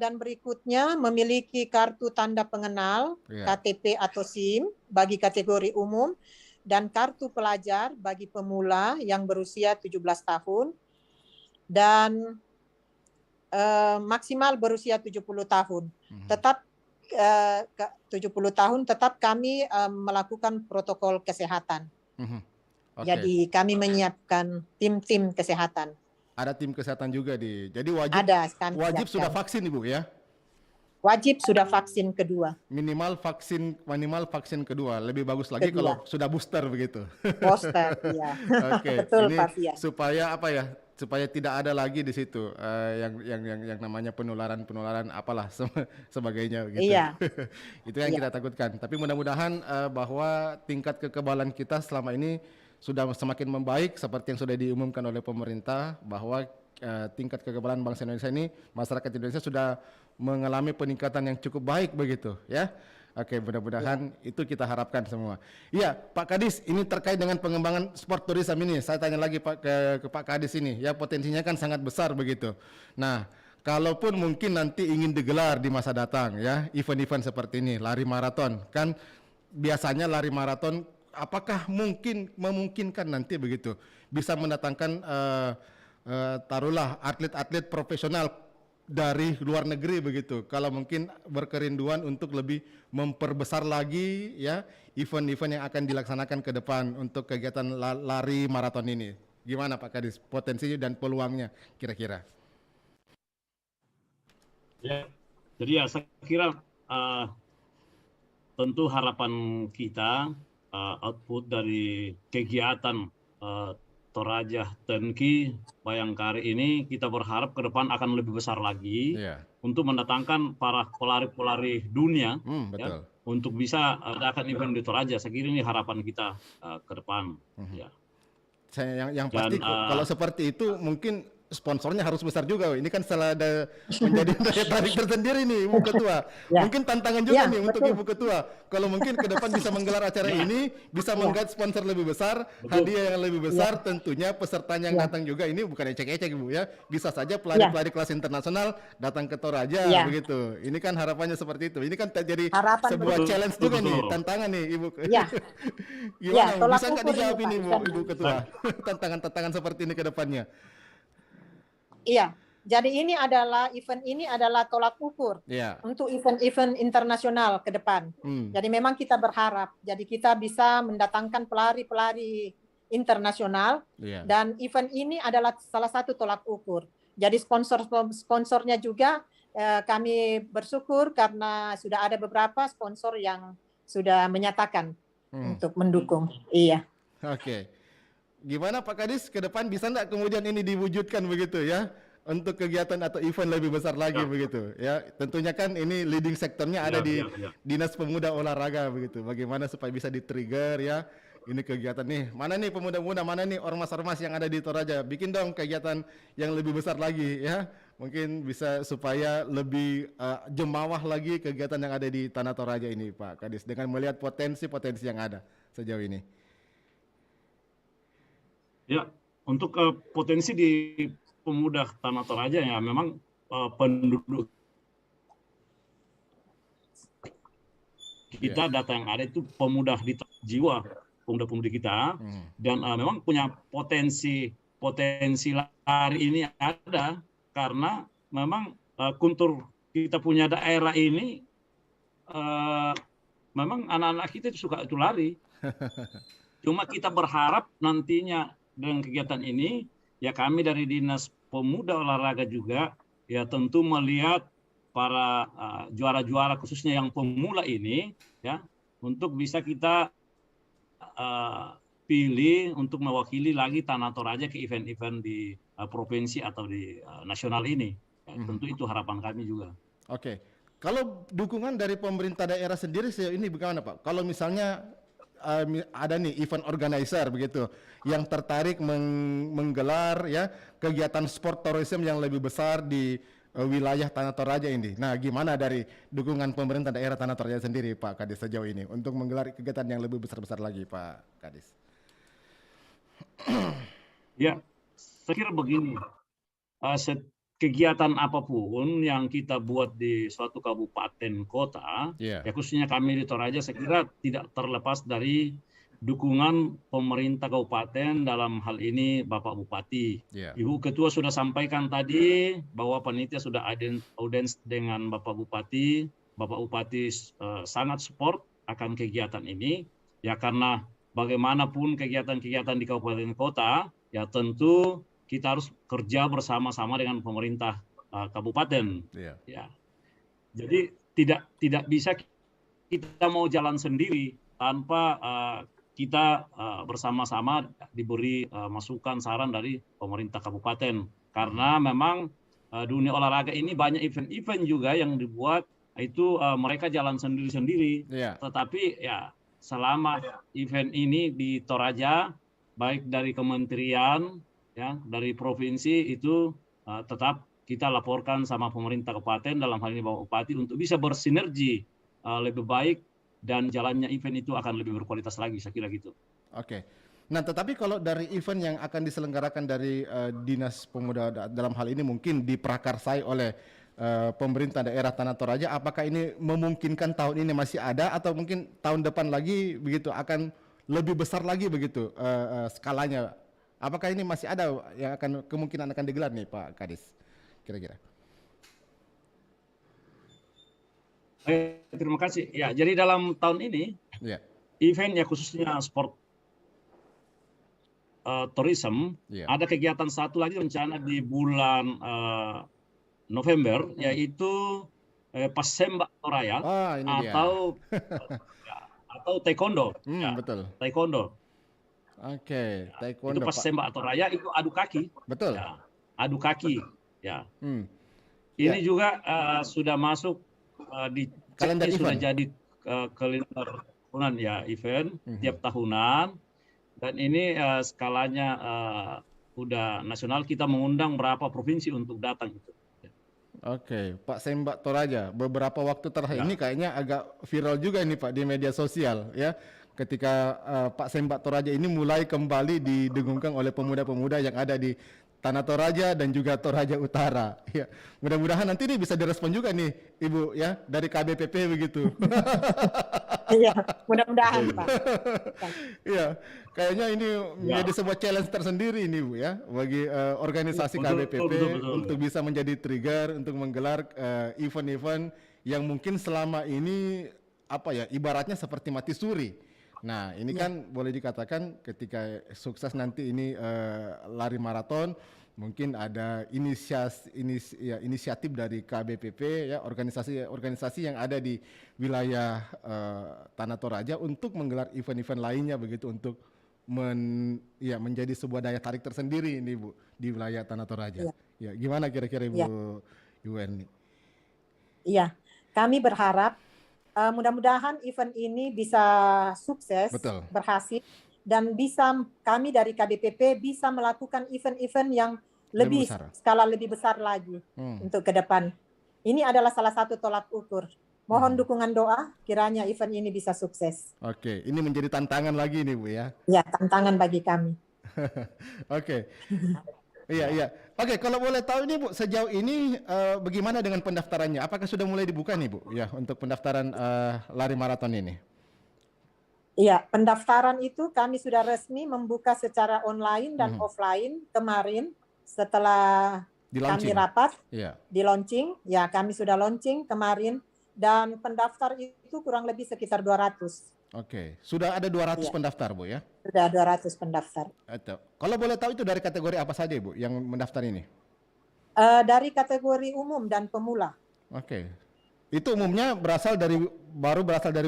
Dan berikutnya memiliki kartu tanda pengenal, Iya. KTP atau SIM bagi kategori umum, dan kartu pelajar bagi pemula yang berusia 17 tahun, dan maksimal berusia 70 tahun. Mhm. Tetap 70 tahun tetap kami melakukan protokol kesehatan. Mhm. Oke. Jadi kami menyiapkan tim-tim kesehatan. Ada tim kesehatan juga jadi wajib Ada kami wajib siapkan. sudah vaksin, Ibu, ya? Wajib sudah vaksin kedua. Minimal vaksin kedua. Lebih bagus lagi Kedua. kalau sudah booster begitu. Poster, ya. Oke, Betul ini Pak Fian. supaya apa ya? Supaya tidak ada lagi di situ yang namanya penularan apalah sebagainya gitu. Iya. Itu yang Iya. kita takutkan. Tapi mudah-mudahan bahwa tingkat kekebalan kita selama ini sudah semakin membaik seperti yang sudah diumumkan oleh pemerintah, bahwa tingkat kekebalan bangsa Indonesia ini, masyarakat Indonesia sudah mengalami peningkatan yang cukup baik begitu, ya. Oke, mudah-mudahan itu kita harapkan semua. Iya, Pak Kadis, ini terkait dengan pengembangan sport tourism ini. Saya tanya lagi Pak ke Pak Kadis ini, ya, potensinya kan sangat besar begitu. Nah, kalaupun mungkin nanti ingin digelar di masa datang, ya, event-event seperti ini, lari maraton, kan biasanya lari maraton, apakah memungkinkan nanti begitu bisa mendatangkan taruhlah atlet-atlet profesional dari luar negeri begitu, kalau mungkin berkerinduan untuk lebih memperbesar lagi, ya, event-event yang akan dilaksanakan ke depan untuk kegiatan lari maraton ini. Gimana Pak Kadis, potensinya dan peluangnya kira-kira? Ya, jadi ya saya kira tentu harapan kita output dari kegiatan Toraja Tenki Bayangkari ini, kita berharap ke depan akan lebih besar lagi, Iya. untuk mendatangkan para pelari-pelari dunia, Betul. ya, untuk bisa adakan event di Toraja. Saya kira ini harapan kita ke depan. Ya. Saya yang Dan, pasti kalau seperti itu mungkin sponsornya harus besar juga. Ini kan salah ada menjadi daya tarik tersendiri nih Ibu Ketua. Ya. Mungkin tantangan juga Ya, nih untuk betul. Ibu Ketua. Kalau mungkin ke depan bisa menggelar acara ini, bisa menggait sponsor lebih besar, hadiah yang lebih besar, tentunya pesertanya yang datang juga ini bukan ecek-ecek Ibu, ya. Bisa saja pelari-pelari kelas internasional datang ke Toraja Ya. begitu. Ini kan harapannya seperti itu. Ini kan jadi Harapan sebuah betul. challenge juga nih, Betul. tantangan nih Ibu. Ya. Gimana? Ya, tolak Bisa nggak ukur dijawab ini, ini Pak. Ibu Ketua? Tantangan-tantangan seperti ini ke depannya. Iya. Jadi event ini adalah tolak ukur Iya. untuk event-event internasional ke depan. Jadi memang kita berharap, jadi kita bisa mendatangkan pelari-pelari internasional, Iya. dan event ini adalah salah satu tolak ukur. Jadi sponsornya juga kami bersyukur karena sudah ada beberapa sponsor yang sudah menyatakan untuk mendukung. Iya. Oke. Gimana Pak Kadis, ke depan bisa nggak kemudian ini diwujudkan begitu, ya? Untuk kegiatan atau event lebih besar lagi begitu, ya. Tentunya kan ini leading sektornya ada di Dinas Pemuda Olahraga begitu. Bagaimana supaya bisa di-trigger, ya? Ini kegiatan nih, mana nih pemuda-pemuda, mana nih ormas-ormas yang ada di Toraja, bikin dong kegiatan yang lebih besar lagi, ya. Mungkin bisa supaya lebih jemawah lagi kegiatan yang ada di Tanah Toraja ini Pak Kadis, dengan melihat potensi-potensi yang ada sejauh ini. Ya, untuk potensi di pemuda Tanah Toraja, ya memang penduduk kita, data yang ada itu pemuda di jiwa pemuda-pemudi kita, dan memang punya potensi lari ini ada, karena memang kultur kita punya daerah ini, memang anak-anak kita suka itu lari. Cuma kita berharap nantinya dengan kegiatan ini, ya kami dari Dinas pemuda olahraga juga ya tentu melihat para juara-juara khususnya yang pemula ini ya untuk bisa kita pilih untuk mewakili lagi Tanah Toraja ke event-event di provinsi atau di nasional ini. Ya, tentu itu harapan kami juga. Oke. Kalau dukungan dari pemerintah daerah sendiri sejauh ini bagaimana Pak? Kalau misalnya ada nih event organizer begitu yang tertarik menggelar ya kegiatan sport tourism yang lebih besar di wilayah Tanah Toraja ini. Nah, gimana dari dukungan pemerintah daerah Tanah Toraja sendiri Pak Kadis sejauh ini untuk menggelar kegiatan yang lebih besar-besar lagi Pak Kadis? Ya, saya kira begini. Kegiatan apapun yang kita buat di suatu kabupaten kota, ya khususnya kami di Toraja, saya kira tidak terlepas dari dukungan pemerintah kabupaten dalam hal ini Bapak Bupati. Ibu Ketua sudah sampaikan tadi bahwa panitia sudah audiens dengan Bapak Bupati. Bapak Bupati sangat support akan kegiatan ini, ya karena bagaimanapun kegiatan-kegiatan di kabupaten kota, ya tentu kita harus kerja bersama-sama dengan pemerintah kabupaten. Ya. Jadi tidak bisa kita mau jalan sendiri tanpa kita bersama-sama diberi masukan saran dari pemerintah kabupaten. Karena memang dunia olahraga ini banyak event-event juga yang dibuat itu mereka jalan sendiri-sendiri. Tetapi ya selama event ini di Toraja baik dari kementerian ya dari provinsi itu tetap kita laporkan sama pemerintah kabupaten dalam hal ini Bapak Bupati untuk bisa bersinergi lebih baik dan jalannya event itu akan lebih berkualitas lagi, saya kira gitu. Oke. Nah, tetapi kalau dari event yang akan diselenggarakan dari Dinas Pemuda dalam hal ini mungkin diprakarsai oleh pemerintah daerah Tanah Toraja, apakah ini memungkinkan tahun ini masih ada atau mungkin tahun depan lagi begitu akan lebih besar lagi begitu skalanya? Apakah ini masih ada yang kemungkinan akan digelar nih Pak Kadis, kira-kira? Terima kasih. Ya, jadi dalam tahun ini event ya khususnya sport tourism ada kegiatan satu lagi rencana di bulan November yaitu Pasembak Toraja atau taekwondo. Betul. Taekwondo. Oke, taekwondo. Itu Pasembak Toraja itu adu kaki. Betul. Ya, adu kaki. Ya. Ini juga sudah masuk di kalender event. Sudah jadi kalender tahunan ya event tiap tahunan dan ini skalanya udah nasional, kita mengundang berapa provinsi untuk datang itu. Oke, Pak Sembak Toraja beberapa waktu terakhir ini kayaknya agak viral juga ini Pak di media sosial ya. Ketika Pak Sembak Toraja ini mulai kembali didengungkan oleh pemuda-pemuda yang ada di Tanah Toraja dan juga Toraja Utara. Ya, mudah-mudahan nanti ini bisa direspon juga nih, Ibu ya, dari KBPP begitu. Iya, mudah-mudahan Pak. Iya, kayaknya ini menjadi sebuah challenge tersendiri ini Bu ya, bagi organisasi KBPP untuk bisa menjadi trigger untuk menggelar event-event yang mungkin selama ini apa ya, ibaratnya seperti mati suri. Nah, ini kan boleh dikatakan ketika sukses nanti ini lari maraton, mungkin ada inisiatif dari KBPP ya, organisasi yang ada di wilayah Tanah Toraja untuk menggelar event-event lainnya begitu untuk menjadi sebuah daya tarik tersendiri ini Bu di wilayah Tanah Toraja. Ya, gimana kira-kira Ibu Yuweni? Iya, kami berharap mudah-mudahan event ini bisa sukses, berhasil, dan bisa kami dari KBPP bisa melakukan event-event yang lebih skala lebih besar lagi untuk ke depan. Ini adalah salah satu tolak ukur. Mohon dukungan doa kiranya event ini bisa sukses. Oke, ini menjadi tantangan lagi nih Bu ya. Ya, tantangan bagi kami. Oke. Iya. Oke, kalau boleh tahu nih Bu, sejauh ini bagaimana dengan pendaftarannya? Apakah sudah mulai dibuka nih Bu, ya untuk pendaftaran lari maraton ini? Iya, pendaftaran itu kami sudah resmi membuka secara online dan offline kemarin setelah kami rapat di launching. Ya, kami sudah launching kemarin dan pendaftar itu kurang lebih sekitar 200. Oke, sudah ada 200 pendaftar Bu ya? Sudah 200 pendaftar. Kalau boleh tahu itu dari kategori apa saja Bu yang mendaftar ini? Dari kategori umum dan pemula. Oke. Itu umumnya berasal dari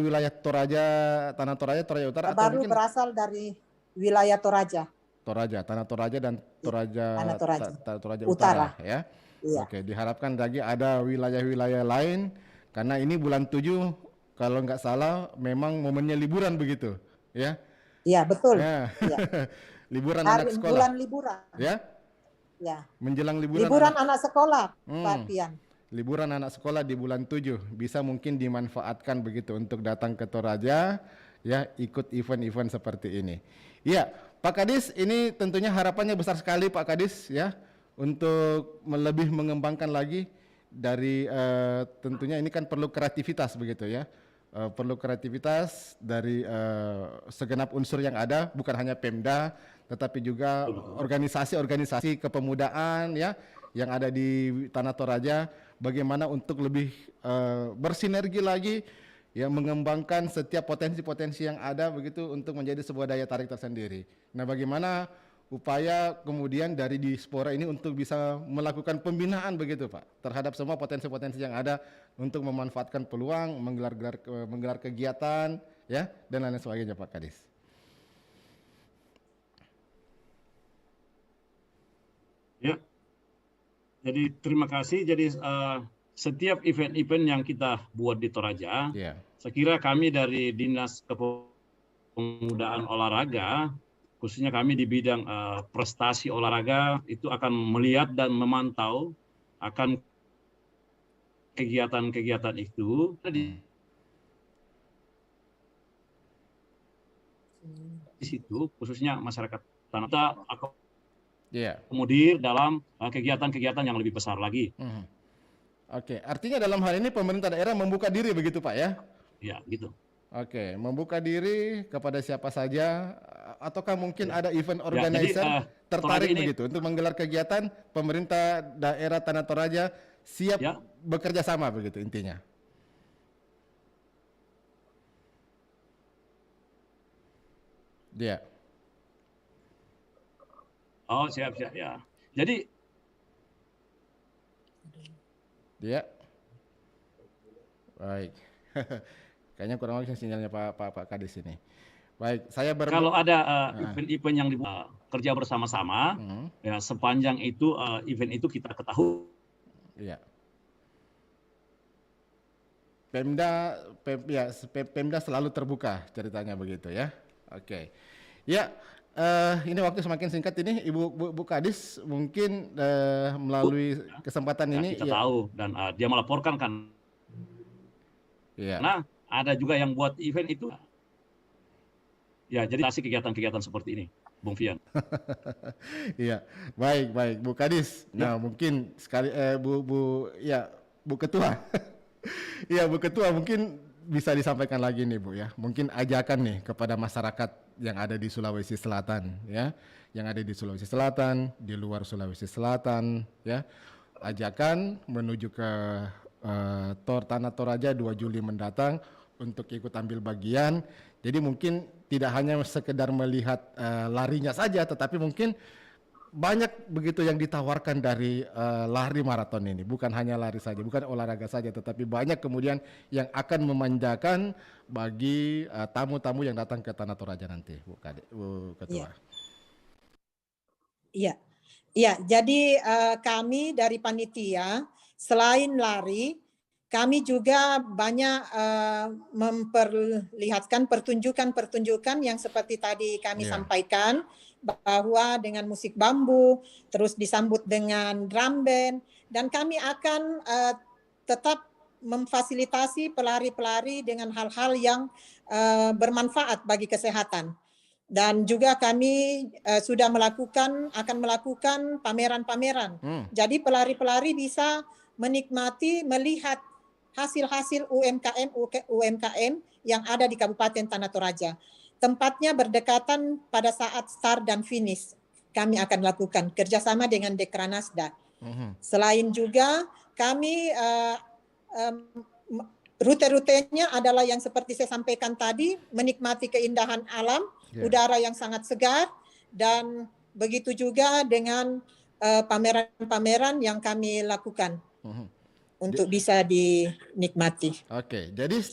wilayah Toraja, Tanah Toraja, Toraja Utara atau Baru mungkin berasal dari wilayah Toraja. Toraja, Tanah Toraja dan Toraja, Tanah Toraja. Toraja Utara. Utara ya. Iya. Oke, diharapkan lagi ada wilayah-wilayah lain karena ini bulan 7 kalau nggak salah memang momennya liburan begitu, ya. Iya, betul. Ya. Iya. Liburan anak Hari sekolah. bulan liburan. Ya, Ya. menjelang liburan. Liburan anak sekolah, Hmm. Pak Pian. Liburan anak sekolah di bulan 7 bisa mungkin dimanfaatkan begitu untuk datang ke Toraja ya, ikut event-event seperti ini. Iya, Pak Kadis, ini tentunya harapannya besar sekali Pak Kadis ya untuk lebih mengembangkan lagi dari tentunya ini kan perlu kreativitas begitu ya. Perlu kreativitas dari segenap unsur yang ada, bukan hanya Pemda tetapi juga organisasi-organisasi kepemudaan ya yang ada di Tanah Toraja, bagaimana untuk lebih bersinergi lagi ya, mengembangkan setiap potensi-potensi yang ada begitu untuk menjadi sebuah daya tarik tersendiri. Nah, bagaimana upaya kemudian dari diaspora ini untuk bisa melakukan pembinaan begitu Pak terhadap semua potensi-potensi yang ada untuk memanfaatkan peluang, menggelar kegiatan ya dan lain sebagainya Pak Kadis. Ya, jadi terima kasih. Jadi setiap event-event yang kita buat di Toraja, Ya. saya kira kami dari Dinas Kepemudaan Olahraga, khususnya kami di bidang prestasi olahraga, itu akan melihat dan memantau akan kegiatan-kegiatan itu. Di situ, khususnya masyarakat Tanah Toraja, akomodir dalam kegiatan-kegiatan yang lebih besar lagi. Oke, artinya dalam hal ini pemerintah daerah membuka diri begitu Pak ya? Ya, gitu. Oke, membuka diri kepada siapa saja, ataukah mungkin ada event Ya, organizer jadi, tertarik Toraja ini- begitu untuk menggelar kegiatan, pemerintah daerah Tanah Toraja siap Ya. bekerja sama begitu intinya? Dia. Oh, siap-siap ya. Jadi Dia. Baik. Kayaknya kurang lebih sinyalnya Pak Kadis ini. Baik, saya kalau ada event-event yang dibuat kerja bersama-sama, ya sepanjang itu event itu kita ketahui. Iya. Pemda selalu terbuka ceritanya begitu ya. Oke. Ya, ini waktu semakin singkat ini Bu Kadis mungkin melalui kesempatan Ya, ini kita tahu dan dia melaporkan kan. Iya. Nah, ada juga yang buat event itu. Ya, jadi kasih kegiatan-kegiatan seperti ini, Bung Fian. Iya, baik Bu Kadis. Nah, mungkin sekali Bu Ketua. Iya, Bu Ketua mungkin bisa disampaikan lagi nih Bu ya. Mungkin ajakan nih kepada masyarakat yang ada di Sulawesi Selatan ya. Yang ada di Sulawesi Selatan, di luar Sulawesi Selatan ya. Ajakan menuju ke Tanah Toraja 2 Juli mendatang untuk ikut ambil bagian. Jadi mungkin tidak hanya sekedar melihat larinya saja, tetapi mungkin banyak begitu yang ditawarkan dari lari maraton ini. Bukan hanya lari saja, bukan olahraga saja, tetapi banyak kemudian yang akan memanjakan bagi tamu-tamu yang datang ke Tanah Toraja nanti, Bu Ketua. Iya. Iya, jadi kami dari panitia selain lari, kami juga banyak memperlihatkan pertunjukan-pertunjukan yang seperti tadi kami sampaikan, bahwa dengan musik bambu, terus disambut dengan drum band, dan kami akan tetap memfasilitasi pelari-pelari dengan hal-hal yang bermanfaat bagi kesehatan. Dan juga kami akan melakukan pameran-pameran. Jadi pelari-pelari bisa menikmati, melihat hasil-hasil UMKM yang ada di Kabupaten Tanah Toraja. Tempatnya berdekatan pada saat start dan finish. Kami akan lakukan kerjasama dengan Dekranasda. Selain juga kami rute-rutenya adalah yang seperti saya sampaikan tadi, menikmati keindahan alam, udara yang sangat segar, dan begitu juga dengan pameran-pameran yang kami lakukan Mhm. untuk bisa dinikmati. Oke, jadi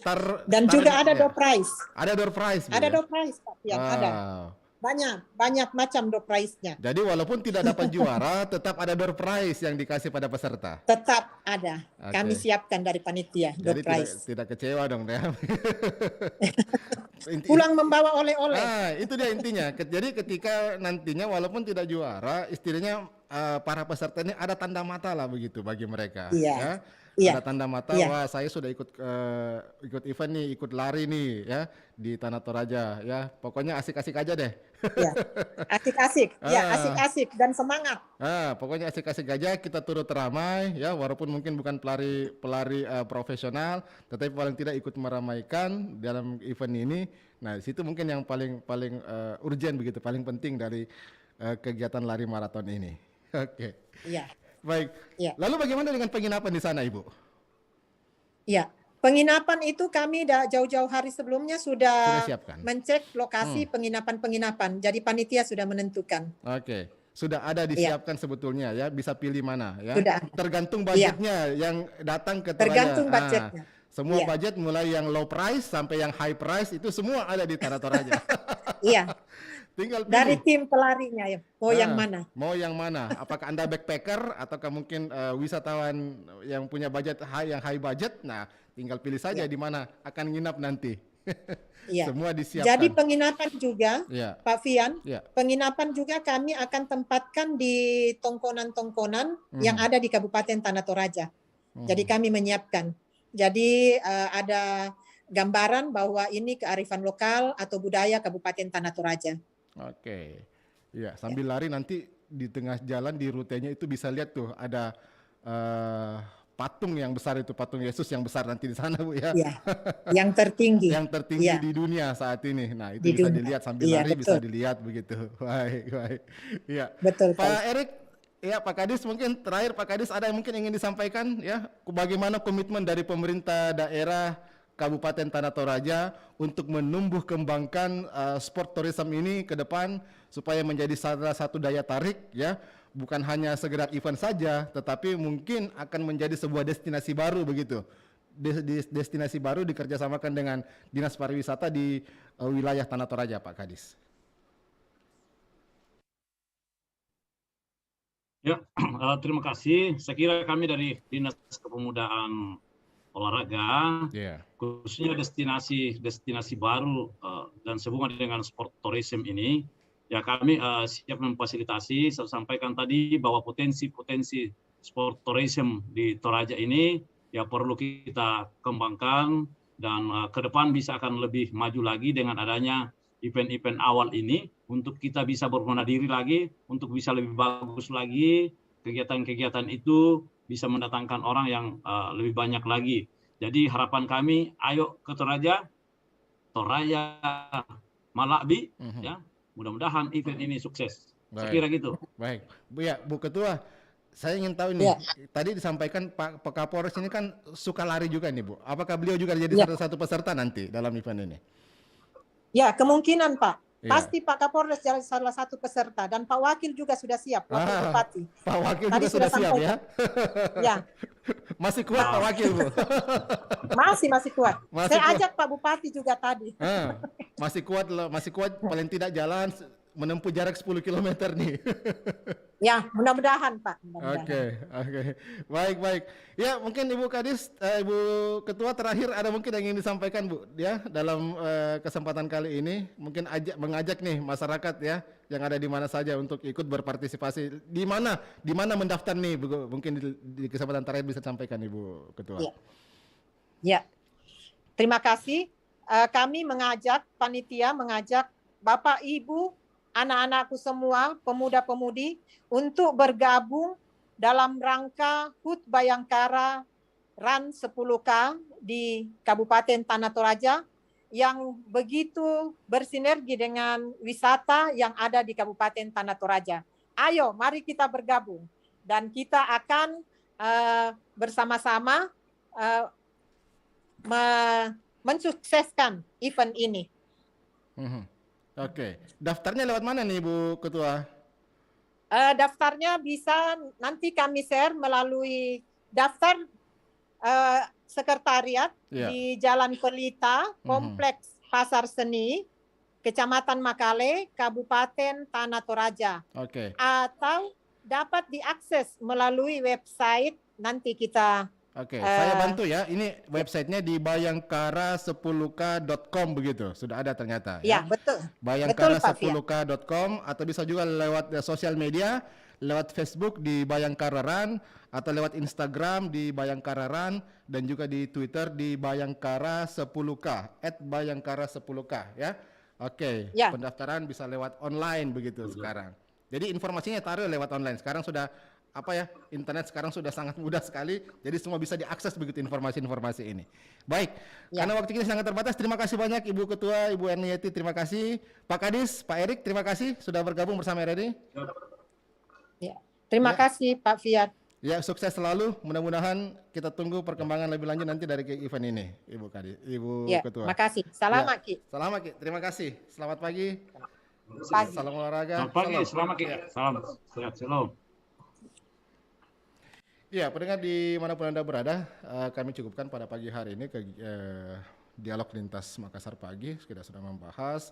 Dan juga ada door prize. Ada door prize, Bu, Ada ya? door prize, Pak Fian, ada. Wow. Banyak macam door prize-nya. Jadi walaupun tidak dapat juara, tetap ada door prize yang dikasih pada peserta. Tetap ada. Oke. Kami siapkan dari panitia door Jadi prize. tidak kecewa dong, ya. Pulang membawa oleh-oleh. Itu dia intinya. Jadi ketika nantinya walaupun tidak juara, istilahnya para peserta ini ada tanda mata lah begitu bagi mereka. Iya. Ya. Iya. Ada tanda mata, Iya. wah saya sudah ikut event nih, ikut lari nih, ya di Tanah Toraja, ya pokoknya asik-asik aja deh. Ya. Asik-asik, ya Ah. asik-asik dan semangat. Pokoknya asik-asik aja, kita turut ramai, ya walaupun mungkin bukan pelari profesional, tetapi paling tidak ikut meramaikan dalam event ini. Nah, di situ mungkin yang paling urgent begitu, paling penting dari kegiatan lari maraton ini. Oke. Iya. Baik. Iya. Lalu bagaimana dengan penginapan di sana, Ibu? Ya, penginapan itu kami jauh-jauh hari sebelumnya Sudah sudah siapkan? mencek lokasi penginapan-penginapan. Jadi panitia sudah menentukan. Oke. Sudah ada disiapkan sebetulnya ya, bisa pilih mana ya. Sudah ada. Tergantung budgetnya yang datang ke Toraja. Tergantung budgetnya. Semua Iya. budget mulai yang low price sampai yang high price itu semua ada di Tanah Toraja. Iya, Tinggal pilih. dari tim pelarinya ya. Mau yang mana? Mau yang mana? Apakah Anda backpacker ataukah mungkin wisatawan yang punya budget high, yang high budget? Nah, tinggal pilih saja di mana akan nginap nanti. Iya. Semua disiapkan. Jadi penginapan juga, Ya. Pak Fian, Ya. penginapan juga kami akan tempatkan di tongkonan-tongkonan yang ada di Kabupaten Tanah Toraja. Jadi kami menyiapkan. Jadi ada gambaran bahwa ini kearifan lokal atau budaya Kabupaten Tanah Toraja. Oke. Ya, sambil lari nanti di tengah jalan di rutenya itu bisa lihat tuh ada patung yang besar itu, patung Yesus yang besar nanti di sana, Bu ya. Iya. Yang tertinggi. Yang tertinggi Iya. di dunia saat ini. Nah, itu Di bisa dunia. dilihat sambil Iya, lari bisa betul. dilihat begitu. Baik, baik. Iya. Betul, Pak Pak. Erik, ya Pak Kadis mungkin terakhir Pak Kadis ada yang mungkin ingin disampaikan ya, bagaimana komitmen dari pemerintah daerah Kabupaten Tanah Toraja untuk menumbuh kembangkan sport tourism ini ke depan supaya menjadi salah satu daya tarik ya, bukan hanya sekedar event saja, tetapi mungkin akan menjadi sebuah destinasi baru begitu. Destinasi baru dikerjasamakan dengan Dinas Pariwisata di wilayah Tanah Toraja, Pak Kadis. Ya, terima kasih. Saya kira kami dari Dinas Kepemudaan Olahraga, khususnya destinasi baru dan sehubungan dengan sport tourism ini, ya kami siap memfasilitasi. Saya sampaikan tadi bahwa potensi sport tourism di Toraja ini ya perlu kita kembangkan dan ke depan bisa akan lebih maju lagi dengan adanya event-event awal ini untuk kita bisa berbenah diri lagi, untuk bisa lebih bagus lagi, kegiatan-kegiatan itu bisa mendatangkan orang yang lebih banyak lagi. Jadi harapan kami, ayo ke Toraja Malakbi, ya mudah-mudahan event ini sukses. Saya kira gitu. Baik, Bu ya, Bu Ketua, saya ingin tahu nih, tadi disampaikan Pak Kapolres ini kan suka lari juga nih Bu. Apakah beliau juga jadi salah satu peserta nanti dalam event ini? Ya, kemungkinan Pak. Iya. Pasti Pak Kapolres jadi salah satu peserta dan Pak Wakil juga sudah siap, Wakil Bupati. Pak Wakil Tadi juga sudah siap ya? Ya, Masih kuat Pak Wakil, Bu? masih kuat. Masih Saya kuat. ajak Pak Bupati juga tadi. Masih kuat loh, masih kuat paling tidak jalan menempuh jarak 10 km nih. Ya, mudah-mudahan Pak. Mudah-mudahan. Oke. Baik. Ya, mungkin Ibu Kadis, Ibu Ketua terakhir ada mungkin yang ingin disampaikan Bu ya dalam kesempatan kali ini, mungkin mengajak nih masyarakat ya yang ada di mana saja untuk ikut berpartisipasi. Di mana mendaftar nih Bu? Mungkin di kesempatan terakhir bisa sampaikan Ibu Ketua. Ya. Terima kasih. Kami panitia mengajak Bapak Ibu, anak-anakku semua, pemuda-pemudi untuk bergabung dalam rangka HUT Bayangkara Run 10K di Kabupaten Tanah Toraja yang begitu bersinergi dengan wisata yang ada di Kabupaten Tanah Toraja. Ayo, mari kita bergabung dan kita akan bersama-sama mensukseskan event ini. Oke. Daftarnya lewat mana nih Bu Ketua? Daftarnya bisa nanti kami share melalui daftar sekretariat Ya. di Jalan Pelita, Kompleks Pasar Seni, Kecamatan Makale, Kabupaten Tanah Toraja. Oke. Atau dapat diakses melalui website nanti kita. Oke, saya bantu ya. Ini websitenya di bayangkara10k.com begitu. Sudah ada ternyata. Ya, betul. Bayangkara10k.com atau bisa juga lewat sosial media, lewat Facebook di Bayangkara Run atau lewat Instagram di Bayangkara Run dan juga di Twitter di Bayangkara10k @bayangkara10k ya. Oke, Ya. pendaftaran bisa lewat online begitu sekarang. Jadi informasinya taruh lewat online. Sekarang sudah internet sekarang sudah sangat mudah sekali, jadi semua bisa diakses begitu informasi-informasi ini. Baik, karena waktu kita sangat terbatas, terima kasih banyak Ibu Ketua, Ibu Ernieti, terima kasih. Pak Kadis, Pak Erik, terima kasih sudah bergabung bersama RRI. Ya. Terima kasih Pak Fiat. Ya, sukses selalu. Mudah-mudahan kita tunggu perkembangan lebih lanjut nanti dari event ini, Ibu Kadis, Ibu Ya, Ketua. makasih. Selamat, Ki. Selamat, Ki. Terima kasih. Selamat pagi. Pagi. Salam olahraga. Selamat pagi, Salam. selamat Ki. Ya. Salam sehat, shalom. Ya, pendengar dimanapun Anda berada, kami cukupkan pada pagi hari ini dialog lintas Makassar pagi. Kita sudah membahas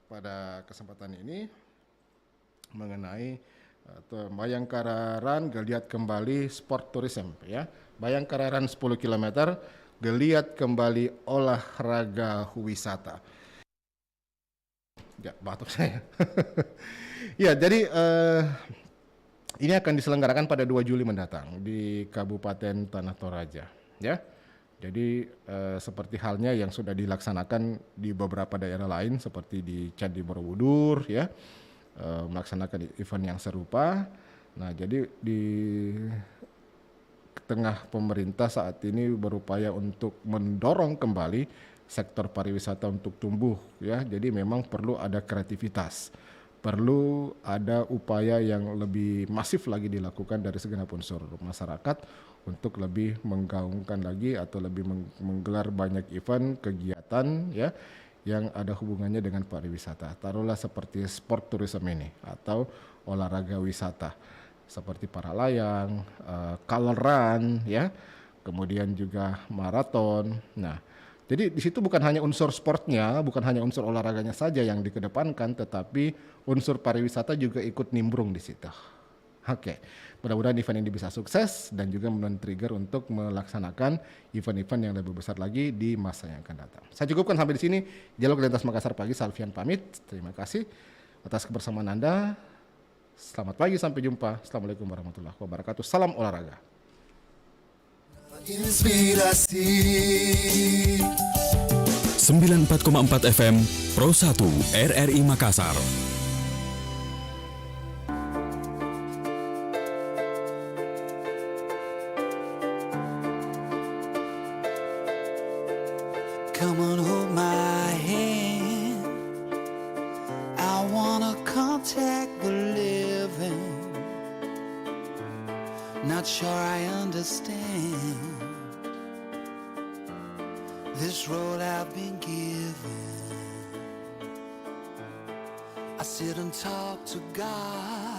pada kesempatan ini mengenai Bayangkara Run geliat kembali sport tourism ya. Bayangkara Run 10 km geliat kembali olahraga wisata. Ya, batuk saya. Ya, jadi ini akan diselenggarakan pada 2 Juli mendatang di Kabupaten Tanah Toraja, ya. Jadi seperti halnya yang sudah dilaksanakan di beberapa daerah lain seperti di Candi Borobudur, ya, melaksanakan event yang serupa. Nah, jadi di tengah pemerintah saat ini berupaya untuk mendorong kembali sektor pariwisata untuk tumbuh, ya. Jadi memang perlu ada kreativitas. Perlu ada upaya yang lebih masif lagi dilakukan dari segenap unsur masyarakat untuk lebih menggaungkan lagi atau lebih menggelar banyak event, kegiatan ya yang ada hubungannya dengan pariwisata. Taruhlah seperti sport tourism ini atau olahraga wisata seperti para layang, color run ya, kemudian juga maraton. Nah, jadi di situ bukan hanya unsur sportnya, bukan hanya unsur olahraganya saja yang dikedepankan, tetapi unsur pariwisata juga ikut nimbrung di situ. Oke, mudah-mudahan event ini bisa sukses dan juga men-trigger untuk melaksanakan event-event yang lebih besar lagi di masa yang akan datang. Saya cukupkan sampai di sini. Dialog Lintas Makassar pagi, Salvian pamit. Terima kasih atas kebersamaan Anda. Selamat pagi, sampai jumpa. Assalamualaikum warahmatullahi wabarakatuh. Salam olahraga. Inspirasi 94,4 FM Pro 1 RRI Makassar. Come on, hold my hand. I wanna contact the living. Not sure I understand this role I've been given. I sit and talk to God.